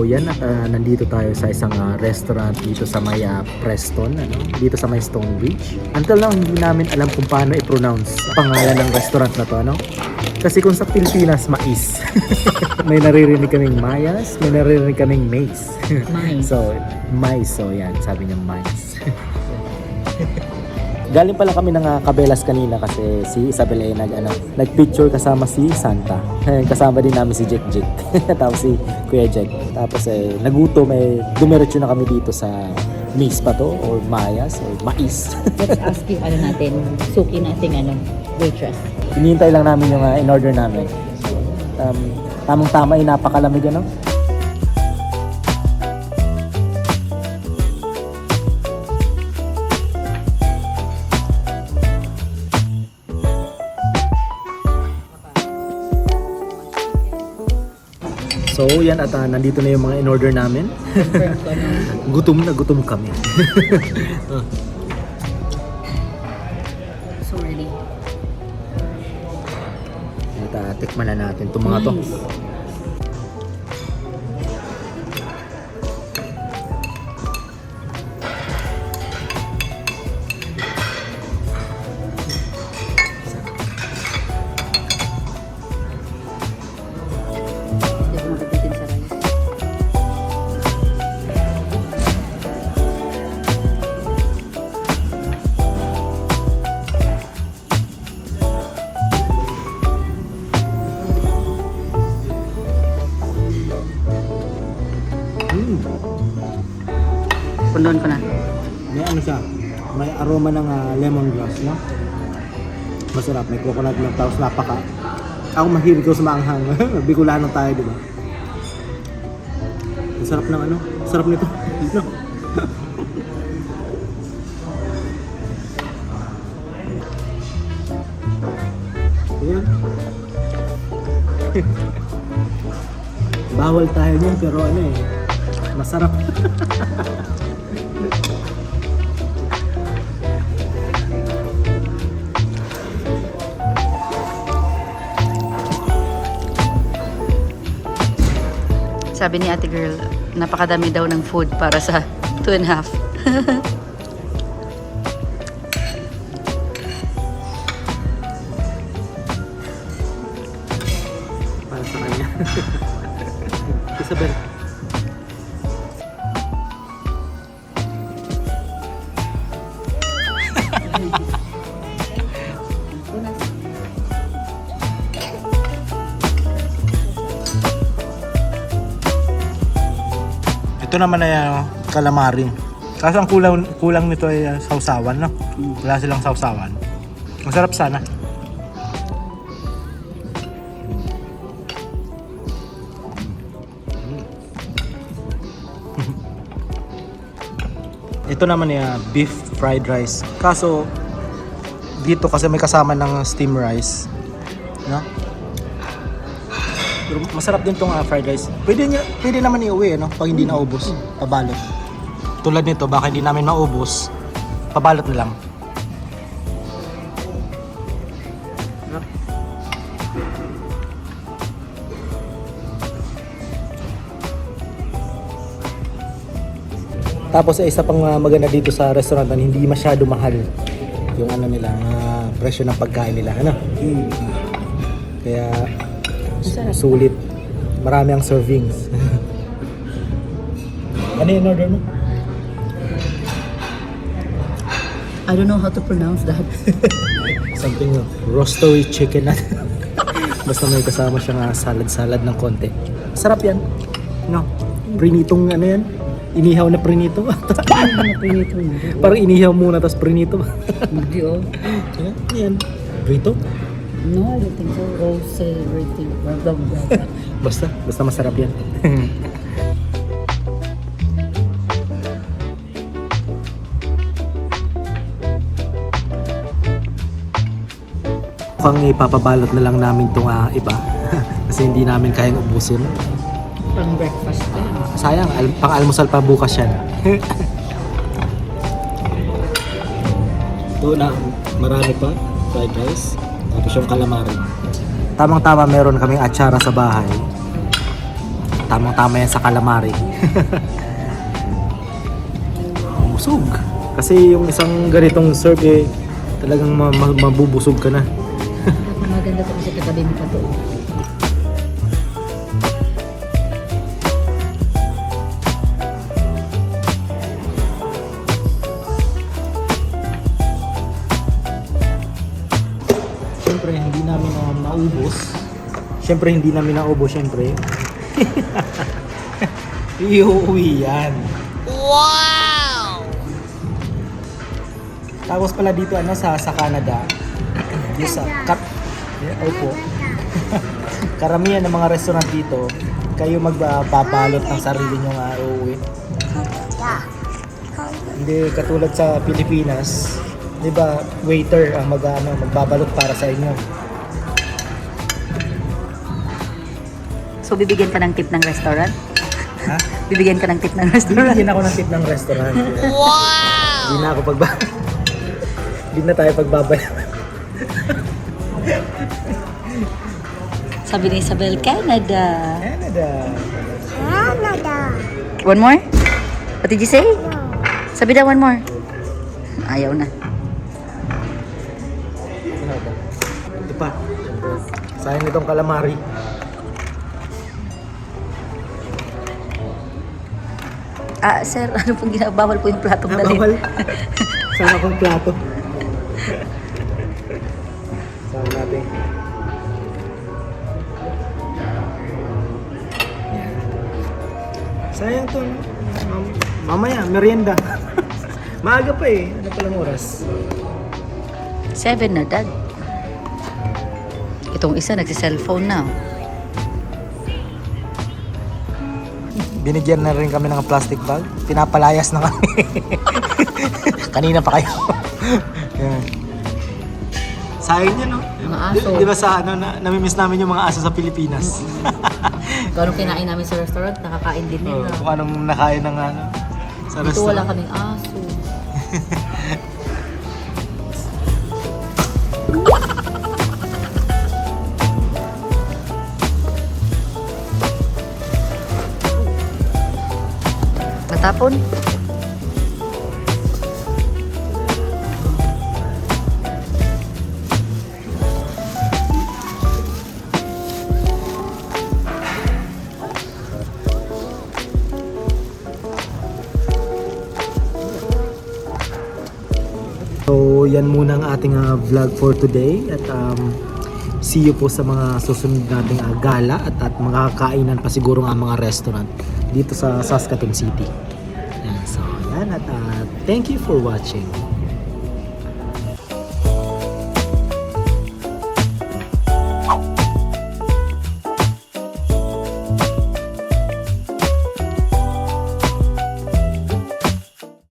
yan at nandito tayo sa isang restaurant dito sa may Preston, dito sa may Stonebridge. Until now, hindi namin alam kung paano i-pronounce pangalan ng restaurant na to, Kasi kung sa Pilipinas, mais. May naririnig kaming mayas, may naririnig kaming maize. So, mais. So, yan. Sabi niya mais. Galing pala kami ng Cabelas kanina kasi si Isabel ay nag-picture kasama si Santa. Kasama din namin si Jack. Tapos si Kuya Jack. Tapos nagutom, dumiretso na kami dito sa maize pa to or mayas or mais. Let's ask yung suki nating waitress. Hinihintay lang namin yung in-order namin. Tamang-tama napakalamig So yan at nandito na yung mga in-order namin. Gutom na gutom kami. So ready. At tikman na natin itong mga to. Pundon ko na. May siya, may aroma ng lemongrass, Masarap, may coconut milk, tapos ako mahilig ko sa maanghang. Bicolano tayo, di ba? Ang sarap ng sarap nito. Ayan. Bawal tayo niyan, pero masarap. Sabi ni ate girl, napakadami daw ng food para sa 2.5. Para sa kanya. Isabel. Ito naman ay calamari. Kaso ang kulang nito ay sausawan, Wala silang sausawan. Masarap sana. Ito naman ay beef fried rice. Kaso dito kasi may kasama ng steam rice, Pero masarap din tong fried rice. Pwede naman iuwi, pag hindi naubos, pabalot. Tulad nito, baka hindi namin maubos, pabalot na lang. Tapos isa pang maganda dito sa restaurant, hindi masyado mahal yung nila, presyo ng pagkain nila, Kaya sulit. Marami ang servings. Ano yung order mo? I don't know how to pronounce that. Something roastery chicken. Basta may kasama siyang salad ng konti. Sarap yan. Prinitong yan. Inihaw na prinito. Parang inihaw muna tapos prinito. Hindi Yan. Prito? No, I don't think so. Rose, everything. Basta masarap yan. Mukhang ipapabalot na lang namin itong iba. Kasi hindi namin kayang ubusin. Pang breakfast pa. Sayang, pang-almusal pa bukas yan. Ito na, marami pa. Fried rice. Tapos yung calamari. Tamang-tama meron kaming atsara sa bahay. tamang-tama yan sa calamari. Busog. Kasi yung isang ganitong serve talagang mabubusog ka na. Maganda to kasi katabi mo pa to. Siyempre, hindi namin naubos. Siyempre, hindi namin naubos, siyempre. Iuwi yan. Wow! Tapos pala dito, sa Canada, yung sa opo. Karamihan ng mga restaurant dito, kayo magbabalot ng sarili nyo nga uuwi. Hindi katulad sa Pilipinas, di ba, waiter ang magbabalot para sa inyo. So, bibigyan ka ng tip ng restaurant? Ha? Bibigyan ka ng tip ng restaurant? Bibigyan ako ng tip ng restaurant. Wow! Hindi na ako Hindi na tayo pagbabayaran. Sabi ni Isabel, Canada. Canada. One more? What did you say? Sabi daw one more. Ayaw na. Ito pa. Sayang nitong calamari. Sir, ano pong ginabawal po yung platong dali? Bawal. Sana akong plato. Saan natin? Yan. Sayang to, no? Mamaya, merienda. Maaga pa eh. Ano palang oras? 7 na, Dad. Itong isa, nagsi-cellphone na. Binigyan na rin kami ng plastic bag. Pinapalayas na kami. Kanina pa kayo. Yan. Sayang yun, no? Mga aso. Di ba sa namimiss namin yung mga aso sa Pilipinas? Kung anong kinain namin sa restaurant, nakakain din nila. Kung anong nakain ng sa Dito restaurant. wala kaming aso. Matapon? So, yan muna ang ating vlog for today at see you po sa mga susunod nating gala at mga kakainan pa siguro ng mga restaurant dito sa Saskatoon City. Yan, so, yan at thank you for watching.